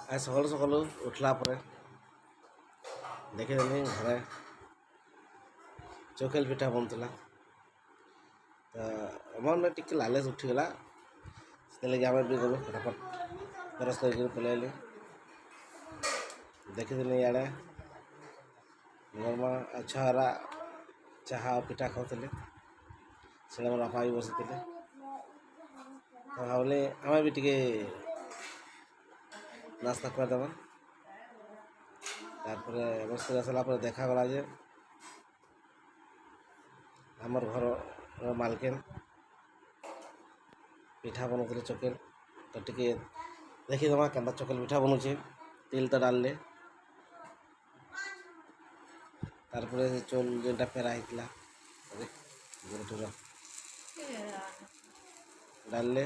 आज सकालू सकालू उठला पर देखिदेली घरे चकेल पिठा बनूला तो एमन टिके लालच उठीगला से आम भी गलु फटाफट ब्रश कर पलैली देखिदेली इे गरमा छुआरा चाहा पिठा खाते से मोर बापा भी बसी तो भावली आम भी टिके नास्ता करदेमा तार बस आसला देखागला जे आमर घर मालकिन पिठा बनाते चकेल तो टिके देखीदमा के चकेल पिठा बनूचे तिल तो डालले तार चोल जेनटा फेरा होता डालले